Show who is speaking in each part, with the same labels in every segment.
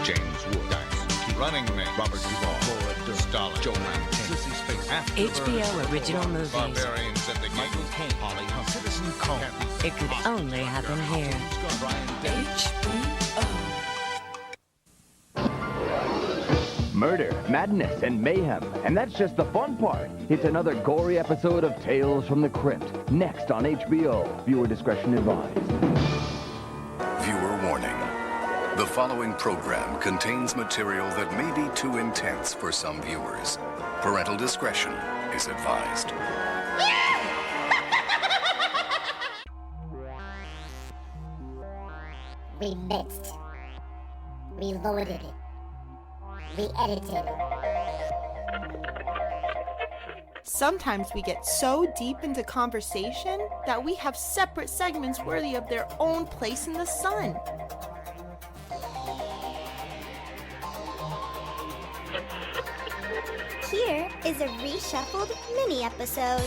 Speaker 1: James Wood, Running Man, Robert Duvall, Stalin, Joe Mankiewicz, Sissy Space,
Speaker 2: HBO original movies.
Speaker 1: Barbarians at the Michael Caine, Holly Hunt, Citizen Cone.
Speaker 2: It could only happen here. HBO.
Speaker 3: Murder, madness, and mayhem. And that's just the fun part. It's another gory episode of Tales from the Crypt. Next on HBO. Viewer discretion advised.
Speaker 4: Viewer warning. The following program contains material that may be too intense for some viewers. Parental discretion is advised.
Speaker 5: We mixed. We loaded it. We edited it.
Speaker 6: Sometimes we get so deep into conversation that we have separate segments worthy of their own place in the sun.
Speaker 5: Here is a reshuffled mini episode.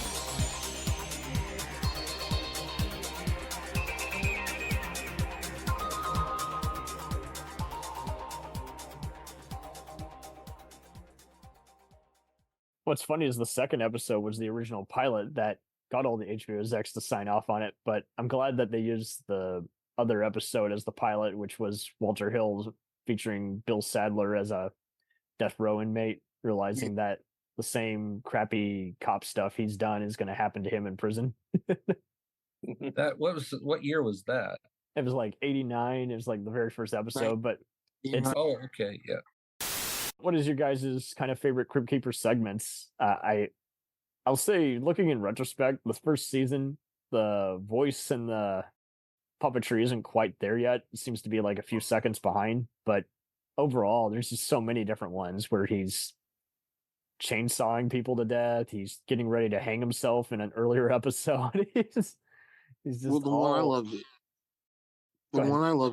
Speaker 7: What's funny is the second episode was the original pilot that got all the HBO execs to sign off on it, but I'm glad that they used the other episode as the pilot, which was Walter Hill featuring Bill Sadler as a death row inmate, realizing that the same crappy cop stuff he's done is going to happen to him in prison.
Speaker 8: What year was that?
Speaker 7: It was like 89. It was like the very first episode, but it's...
Speaker 8: Oh, okay, yeah.
Speaker 7: What is your guys' kind of favorite Cryptkeeper segments? I'll say, looking in retrospect, the first season, the voice and the puppetry isn't quite there yet. It seems to be like a few seconds behind, but overall, there's just so many different ones where he's chainsawing people to death. He's getting ready to hang himself in an earlier episode. he's just
Speaker 9: well, the one I love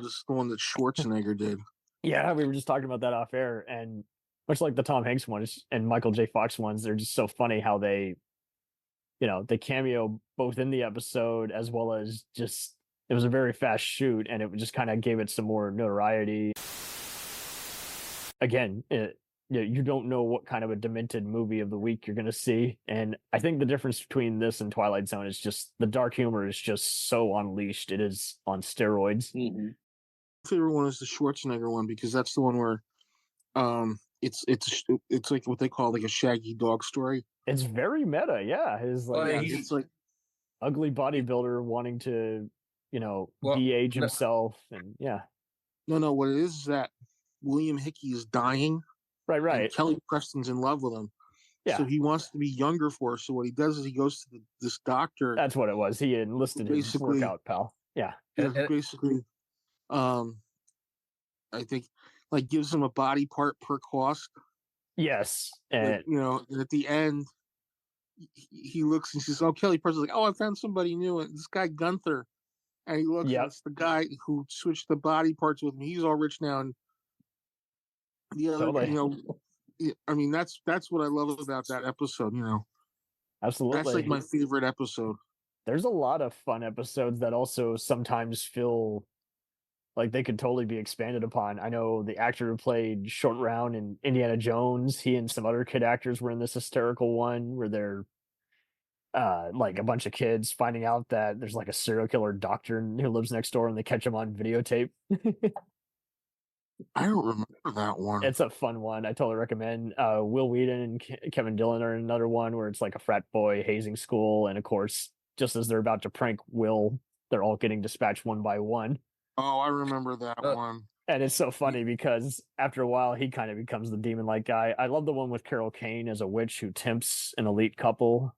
Speaker 9: is the one that Schwarzenegger did.
Speaker 7: Yeah, we were just talking about that off air, and much like the Tom Hanks ones and Michael J. Fox ones, they're just so funny how they cameo both in the episode as well as just, it was a very fast shoot and it just kind of gave it some more notoriety. Again, you don't know what kind of a demented movie of the week you're going to see. And I think the difference between this and Twilight Zone is just the dark humor is just so unleashed. It is on steroids.
Speaker 9: Mm-hmm. My favorite one is the Schwarzenegger one because that's the one where it's like what they call like a Shaggy Dog story.
Speaker 7: It's very meta, yeah. It's like ugly bodybuilder wanting to, de-age himself, and yeah.
Speaker 9: No, what it is that William Hickey is dying.
Speaker 7: Right.
Speaker 9: And Kelly Preston's in love with him.
Speaker 7: Yeah.
Speaker 9: So he wants to be younger for her. So what he does is he goes to this doctor.
Speaker 7: That's what it was. He enlisted his workout pal. Yeah.
Speaker 9: Basically, I think like gives him a body part per cost.
Speaker 7: Yes.
Speaker 9: And and at the end he looks and says, "Oh, Kelly Preston's like, oh, I found somebody new." And this guy Gunther, and he looks, and it's the guy who switched the body parts with me. He's all rich now, and the other, I mean, that's what I love about that episode.
Speaker 7: Absolutely,
Speaker 9: that's like my favorite episode.
Speaker 7: There's a lot of fun episodes that also sometimes feel like they could totally be expanded upon. I know the actor who played Short Round in Indiana Jones, he and some other kid actors were in this hysterical one where they're like a bunch of kids finding out that there's like a serial killer doctor who lives next door and they catch him on videotape.
Speaker 9: I don't remember that one.
Speaker 7: It's a fun one. I totally recommend. Will Wheaton and Kevin Dillon are in another one where it's like a frat boy hazing school. And of course, just as they're about to prank Will, they're all getting dispatched one by one.
Speaker 9: Oh, I remember that one.
Speaker 7: And it's so funny because after a while, he kind of becomes the demon-like guy. I love the one with Carol Kane as a witch who tempts an elite couple.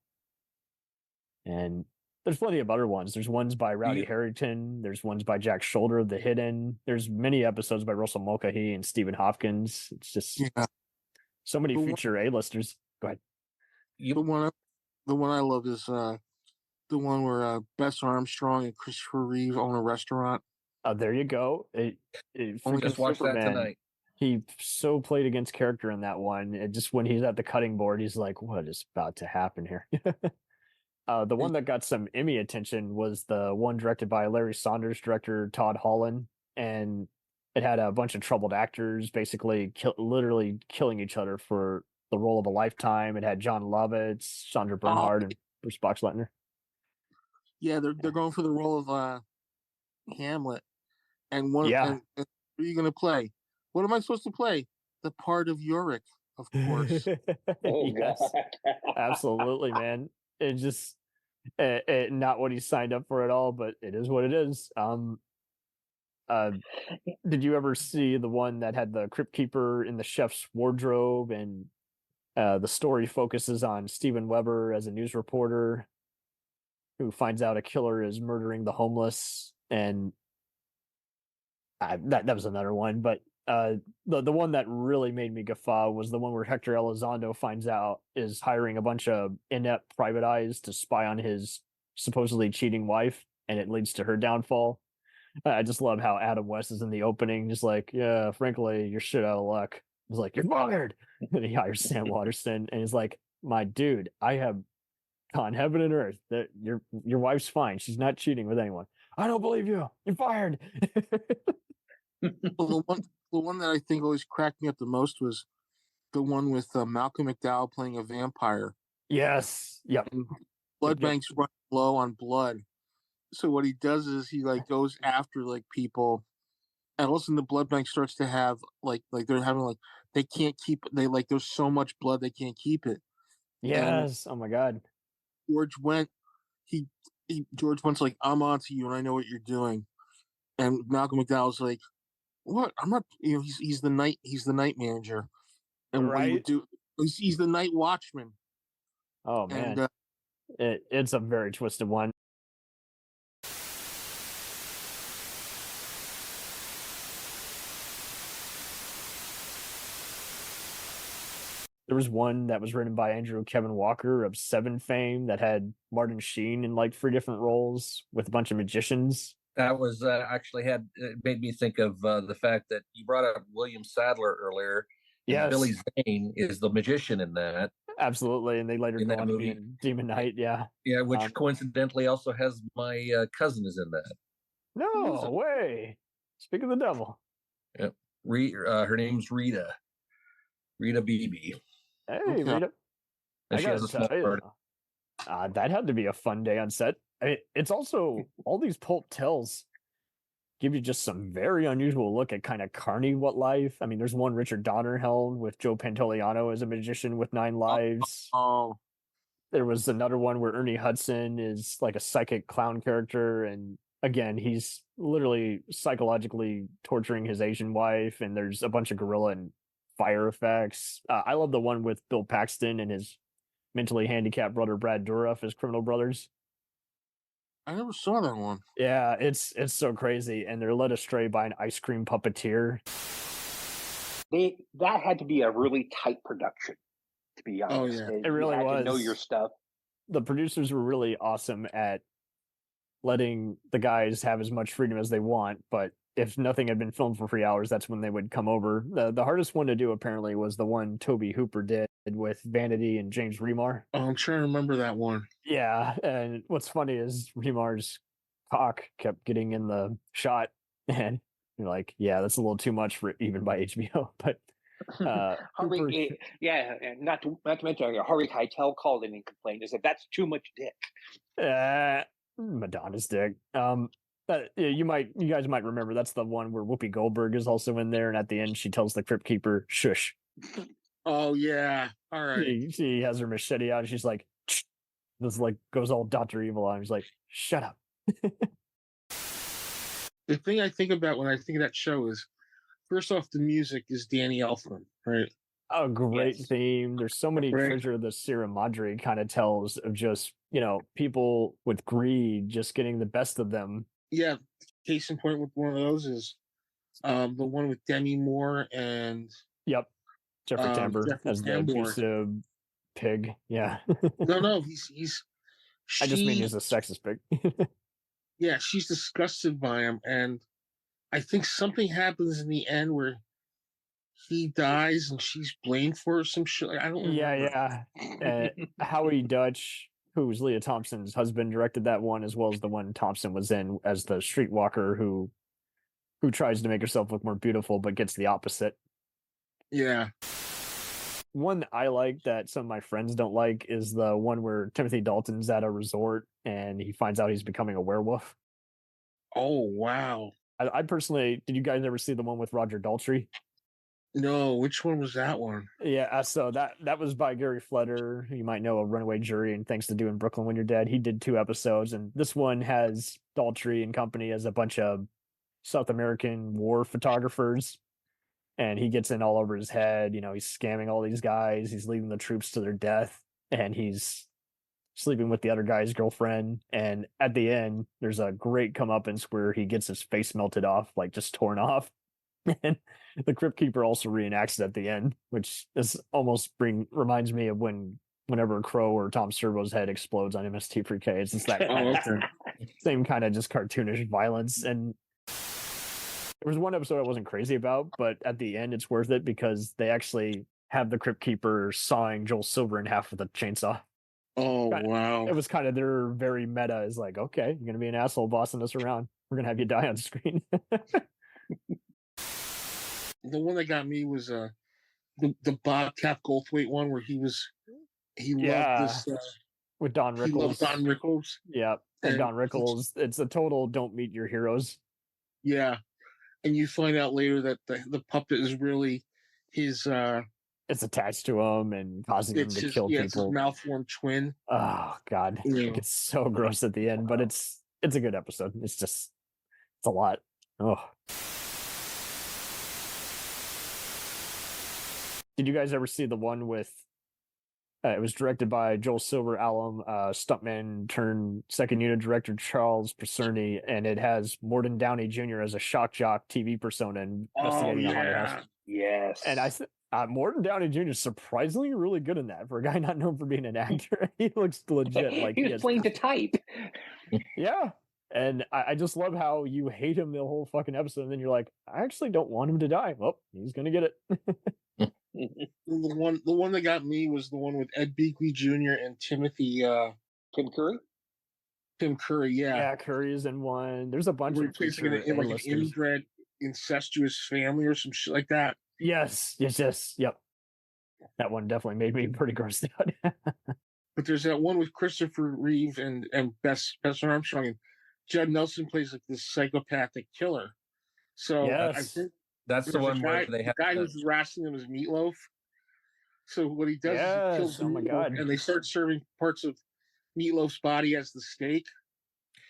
Speaker 7: And there's plenty of other ones. There's ones by Rowdy Harrington. There's ones by Jack Shoulder of The Hidden. There's many episodes by Russell Mulcahy and Stephen Hopkins. It's just so many future A-listers. Go ahead.
Speaker 9: The one I love is the one where Bess Armstrong and Christopher Reeve own a restaurant.
Speaker 7: There you go.
Speaker 8: Just watched that tonight.
Speaker 7: He so played against character in that one. It just when he's at the cutting board, he's like, "What is about to happen here?" The one that got some Emmy attention was the one directed by Larry Saunders director Todd Holland, and it had a bunch of troubled actors basically literally killing each other for the role of a lifetime. It had John Lovitz, Sandra Bernhard, and Bruce Boxleitner.
Speaker 9: Yeah, they're going for the role of Hamlet, and one.
Speaker 7: Yeah.
Speaker 9: And who are you going to play? What am I supposed to play? The part of Yorick, of course.
Speaker 7: Yes, absolutely, man. It just not what he signed up for at all, but it is what it is. Did you ever see the one that had the Crypt Keeper in the chef's wardrobe, and the story focuses on Steven Weber as a news reporter who finds out a killer is murdering the homeless, and that was another one. But the one that really made me guffaw was the one where Hector Elizondo finds out is hiring a bunch of inept private eyes to spy on his supposedly cheating wife, and it leads to her downfall. I just love how Adam West is in the opening, just like, yeah, frankly, you're shit out of luck. He's like, you're fired. And he hires Sam Waterston, and he's like, my dude, I have on heaven and earth that your wife's fine. She's not cheating with anyone. I don't believe you. You're fired.
Speaker 9: Well, the one that I think always cracked me up the most was the one with Malcolm McDowell playing a vampire.
Speaker 7: Yes. Yep.
Speaker 9: And blood banks run low on blood. So what he does is he like goes after like people, and all of a sudden the blood bank starts to have like they're having like they can't keep there's so much blood they can't keep it.
Speaker 7: Yes. Oh my God.
Speaker 9: George went's like, I'm on to you and I know what you're doing. And Malcolm McDowell's like, what? I'm not, he's the night manager. And what he would do, he's the night watchman.
Speaker 7: Oh man. And, it's a very twisted one. There was one that was written by Andrew Kevin Walker of Seven fame that had Martin Sheen in like 3 different roles with a bunch of magicians.
Speaker 8: That was actually it made me think of the fact that you brought up William Sadler earlier.
Speaker 7: Yes.
Speaker 8: Billy Zane is the magician in that.
Speaker 7: Absolutely. And they later go on to be in Demon Knight. Yeah.
Speaker 8: Yeah, which coincidentally also has my cousin is in that.
Speaker 7: No way. Speak of the devil.
Speaker 8: Yep. Her name's Rita. Rita Beebe.
Speaker 7: Hey, Rita.
Speaker 8: And she has a small part.
Speaker 7: That had to be a fun day on set. It's also all these pulp tells give you just some very unusual look at kind of carny what life. I mean, there's one Richard Donner helm with Joe Pantoliano as a magician with 9 lives.
Speaker 9: Oh.
Speaker 7: There was another one where Ernie Hudson is like a psychic clown character, and again, he's literally psychologically torturing his Asian wife, and there's a bunch of gorilla and fire effects. I love the one with Bill Paxton and his mentally handicapped brother Brad Dourif as criminal brothers.
Speaker 9: I never saw that one.
Speaker 7: Yeah, it's so crazy, and they're led astray by an ice cream puppeteer.
Speaker 10: That had to be a really tight production, to be honest.
Speaker 7: Oh yeah, it really was.
Speaker 10: To know your stuff.
Speaker 7: The producers were really awesome at letting the guys have as much freedom as they want, but if nothing had been filmed for 3 hours, that's when they would come over. The hardest one to do apparently was the one Toby Hooper did with Vanity and James Remar.
Speaker 9: Oh, I'm trying to remember that one.
Speaker 7: Yeah, and what's funny is Remar's cock kept getting in the shot, and you're like, yeah, that's a little too much for even by HBO. But
Speaker 10: Harvey, not to mention Harvey Keitel called in and complained, is that that's too much dick.
Speaker 7: Madonna's dick. You guys might remember that's the one where Whoopi Goldberg is also in there, and at the end she tells the Crypt Keeper, "Shush."
Speaker 9: Oh yeah, all right.
Speaker 7: She has her machete out, and she's like, "Shh." This like goes all Dr. Evil on. He's like, "Shut up."
Speaker 9: The thing I think about when I think of that show is, first off, the music is Danny Elfman, right?
Speaker 7: Oh, great theme. There's so many Treasure of the Sierra Madre kind of tells of just, people with greed just getting the best of them.
Speaker 9: Yeah, case in point with one of those is the one with Demi Moore and
Speaker 7: Jeffrey Tambor as the abusive pig. Yeah.
Speaker 9: No, he's.
Speaker 7: I just mean he's a sexist pig.
Speaker 9: Yeah, she's disgusted by him, and I think something happens in the end where he dies and she's blamed for some shit. I don't remember.
Speaker 7: Yeah. Howie Dutch, who's Leah Thompson's husband, directed that one, as well as the one Thompson was in as the streetwalker who who tries to make herself look more beautiful but gets the opposite.
Speaker 9: Yeah.
Speaker 7: One I like that some of my friends don't like is the one where Timothy Dalton's at a resort and he finds out he's becoming a werewolf.
Speaker 9: Oh, wow.
Speaker 7: I personally, did you guys ever see the one with Roger Daltrey?
Speaker 9: No, which one was that one?
Speaker 7: Yeah, so that was by Gary Flutter, who you might know, a Runaway Jury and Things to Do in Brooklyn When You're Dead. He did 2 episodes, and this one has Daltrey and company as a bunch of South American war photographers, and he gets in all over his head. You know, he's scamming all these guys, he's leading the troops to their death, and he's sleeping with the other guy's girlfriend. And at the end, there's a great comeuppance where he gets his face melted off, like just torn off. And the Cryptkeeper also reenacts it at the end, which is almost reminds me of whenever Crow or Tom Servo's head explodes on MST3K. It's just that same kind of just cartoonish violence. And there was one episode I wasn't crazy about, but at the end it's worth it because they actually have the Cryptkeeper sawing Joel Silver in half with a chainsaw.
Speaker 9: Oh, wow.
Speaker 7: It was kind of their very meta is like, okay, you're going to be an asshole bossing us around. We're going to have you die on screen.
Speaker 9: The one that got me was the Bobcat Goldthwait one where he loved this
Speaker 7: with Don Rickles.
Speaker 9: He loved Don Rickles.
Speaker 7: Yeah, and Don Rickles. It's a total don't meet your heroes.
Speaker 9: Yeah, and you find out later that the puppet is really his.
Speaker 7: It's attached to him and causing him to kill people.
Speaker 9: It's his malformed twin.
Speaker 7: Oh God, it's so gross at the end, but it's a good episode. It's a lot. Oh. Did you guys ever see the one with? It was directed by Joel Silver, alum stuntman turned second unit director Charles Picerni, and it has Morton Downey Jr. as a shock jock TV persona investigating a haunted house.
Speaker 10: Yes,
Speaker 7: and Morton Downey Jr. is surprisingly really good in that for a guy not known for being an actor. He looks legit. Like
Speaker 10: he was playing the type.
Speaker 7: Yeah, and I just love how you hate him the whole fucking episode, and then you're like, I actually don't want him to die. Well, he's gonna get it.
Speaker 9: The one that got me was the one with Ed Beakley Jr. and Tim Curry. Tim Curry, yeah.
Speaker 7: Yeah, Curry is in one. There's a bunch of
Speaker 9: replacing in like an inbred incestuous family or some shit like that.
Speaker 7: Yes, yep. That one definitely made me pretty grossed out.
Speaker 9: But there's that one with Christopher Reeve and Bess Armstrong, and Judd Nelson plays like this psychopathic killer. So
Speaker 7: yes.
Speaker 9: I think
Speaker 8: that's the one where they have
Speaker 9: the guy who's harassing them is Meatloaf. So what he does is he kills Meatloaf, and they start serving parts of Meatloaf's body as the steak.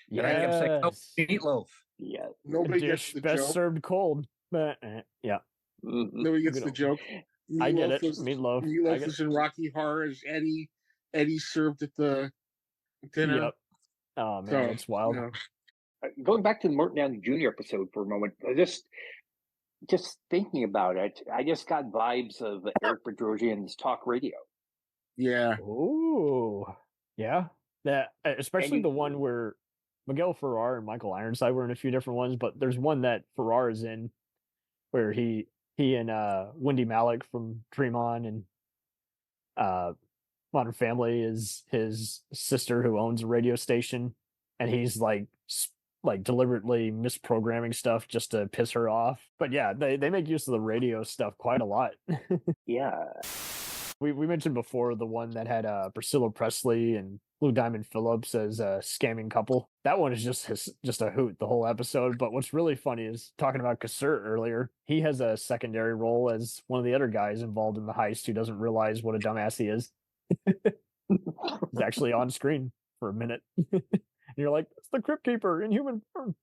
Speaker 8: Yeah, I kept saying, oh, Meatloaf.
Speaker 10: Yeah,
Speaker 9: nobody gets the
Speaker 7: best
Speaker 9: joke.
Speaker 7: Served cold, but yeah,
Speaker 9: nobody gets the joke. Meatloaf
Speaker 7: I get it. Meatloaf.
Speaker 9: Meatloaf was in Rocky Horror as Eddie. Eddie served at the dinner.
Speaker 7: Yep. Oh man, it's wild.
Speaker 9: You know.
Speaker 10: Going back to the Morton Downey Jr. episode for a moment, just thinking about it, I just got vibes of Eric Bedrosian's talk radio.
Speaker 9: Yeah.
Speaker 7: Ooh. Yeah. That especially the one where Miguel Ferrer and Michael Ironside were in a few different ones, but there's one that Ferrer is in where he and Wendy Malick from Dream On and Modern Family is his sister who owns a radio station, and he's like deliberately misprogramming stuff just to piss her off. But yeah, they make use of the radio stuff quite a lot.
Speaker 10: Yeah.
Speaker 7: We mentioned before the one that had Priscilla Presley and Lou Diamond Phillips as a scamming couple. That one is just a hoot the whole episode. But what's really funny is talking about Cassert earlier. He has a secondary role as one of the other guys involved in the heist who doesn't realize what a dumbass he is. He's actually on screen for a minute. And you're like, it's the Cryptkeeper in human form.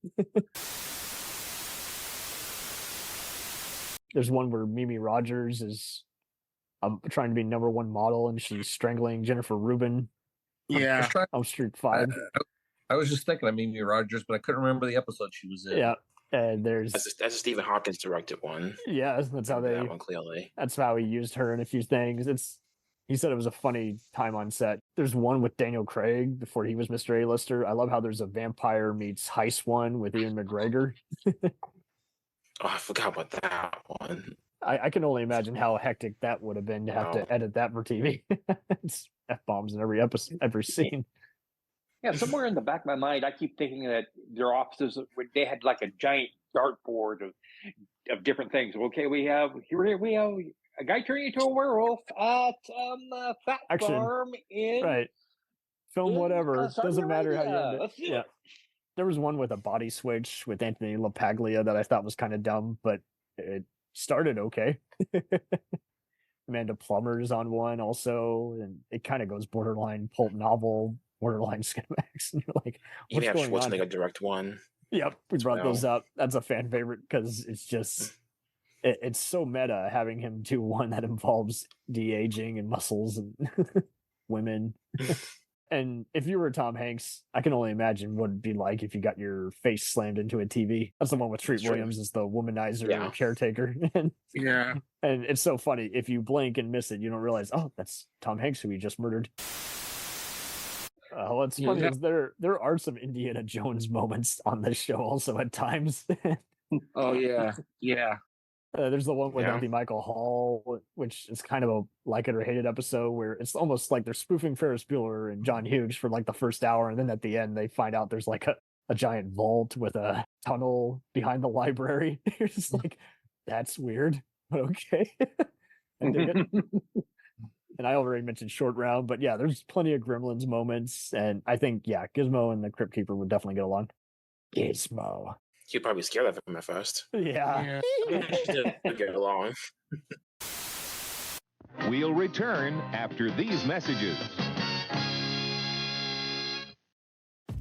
Speaker 7: There's one where Mimi Rogers is trying to be number one model, and she's strangling Jennifer Rubin.
Speaker 9: Yeah,
Speaker 7: on Street 5.
Speaker 8: I was just thinking of Mimi Rogers, but I couldn't remember the episode she was in.
Speaker 7: Yeah, and there's
Speaker 11: that's a Stephen Hopkins directed one.
Speaker 7: Yeah, that's how
Speaker 11: that one clearly.
Speaker 7: That's how he used her in a few things. He said it was a funny time on set. There's one with Daniel Craig before he was Mr. A-lister. I love how there's a vampire meets heist one with Ian McGregor.
Speaker 11: Oh, I forgot about that one.
Speaker 7: I can only imagine how hectic that would have been to have to edit that for TV. It's F-bombs in every episode, every scene.
Speaker 10: Yeah, somewhere in the back of my mind, I keep thinking that their offices, they had like a giant dartboard of different things. Okay, we have a guy turning into a werewolf at a fat farm in
Speaker 7: right. Film whatever.
Speaker 10: Saudi
Speaker 7: Doesn't matter how you
Speaker 10: Arabia.
Speaker 7: end it.
Speaker 10: Let's do
Speaker 7: Yeah.
Speaker 10: it.
Speaker 7: There was one with a body switch with Anthony LaPaglia that I thought was kind of dumb, but it started okay. Amanda Plummer's on one also, and it kind of goes borderline pulp novel, borderline Cinemax, and you're like, what's
Speaker 11: Even have
Speaker 7: going on?
Speaker 11: Schwarzenegger direct one.
Speaker 7: Yep, we brought those up. That's a fan favorite because it's just it's so meta having him do one that involves de-aging and muscles and women. And if you were Tom Hanks, I can only imagine what it'd be like if you got your face slammed into a TV. That's the one with Treat Williams as the womanizer caretaker. And it's so funny. If you blink and miss it, you don't realize, oh, that's Tom Hanks who he just murdered. What's funny is there are some Indiana Jones moments on this show also at times.
Speaker 8: Oh yeah, yeah.
Speaker 7: There's the one with Anthony Michael Hall, which is kind of a like it or hate it episode where it's almost like they're spoofing Ferris Bueller and John Hughes for like the first hour, and then at the end they find out there's like a giant vault with a tunnel behind the library. You're just like, that's weird, but okay. I dig it. And I already mentioned Short Round, but yeah, there's plenty of Gremlins moments, and I think Gizmo and the Crypt Keeper would definitely get along. Gizmo.
Speaker 11: You're probably scared of him at first.
Speaker 7: Yeah.
Speaker 11: Get along.
Speaker 12: We'll return after these messages.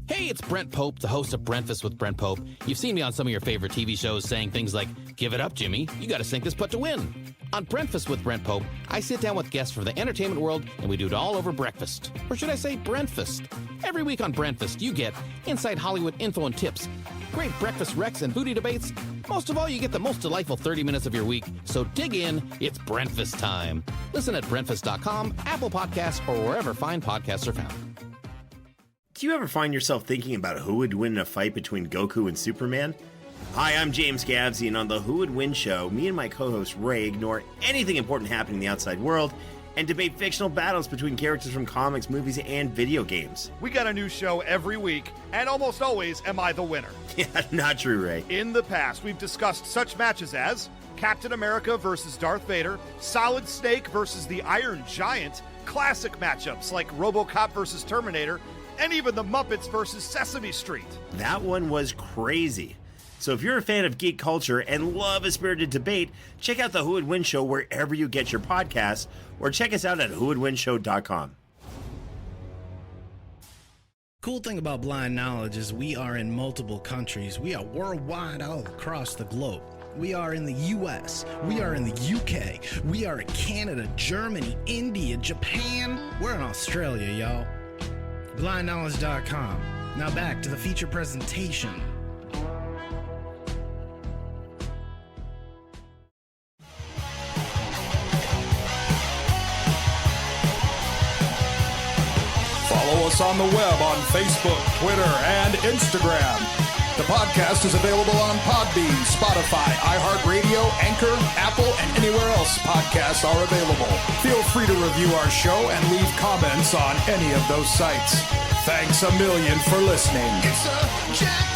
Speaker 13: Hey, it's Brent Pope, the host of Breakfast with Brent Pope. You've seen me on some of your favorite TV shows saying things like, give it up, Jimmy. You got to sink this putt to win. On Breakfast with Brent Pope, I sit down with guests from the entertainment world, and we do it all over breakfast. Or should I say Brentfast? Every week on Brentfast, you get inside Hollywood info and tips, great breakfast recs and booty debates. Most of all, you get the most delightful 30 minutes of your week. So dig in. It's Brentfast time. Listen at Brentfast.com, Apple Podcasts, or wherever fine podcasts are found.
Speaker 14: Do you ever find yourself thinking about who would win in a fight between Goku and Superman? Hi, I'm James Gavsey, and on the Who Would Win show, me and my co-host Ray ignore anything important happening in the outside world and debate fictional battles between characters from comics, movies, and video games.
Speaker 15: We got a new show every week, and almost always am I the winner.
Speaker 14: Yeah, not true, Ray.
Speaker 15: In the past, we've discussed such matches as Captain America versus Darth Vader, Solid Snake versus the Iron Giant, classic matchups like RoboCop versus Terminator, and even the Muppets versus Sesame Street.
Speaker 14: That one was crazy. So if you're a fan of geek culture and love a spirited debate, check out the Who Would Win show wherever you get your podcasts, or check us out at whowouldwinshow.com.
Speaker 16: Cool thing about Blind Knowledge is we are in multiple countries. We are worldwide all across the globe. We are in the US, we are in the UK, we are in Canada, Germany, India, Japan. We're in Australia, y'all. BlindKnowledge.com. Now back to the feature presentation.
Speaker 17: Follow us on the web on Facebook, Twitter, and Instagram. The podcast is available on Podbean, Spotify, iHeartRadio, Anchor, Apple, and anywhere else podcasts are available. Feel free to review our show and leave comments on any of those sites. Thanks a million for listening.
Speaker 18: It's a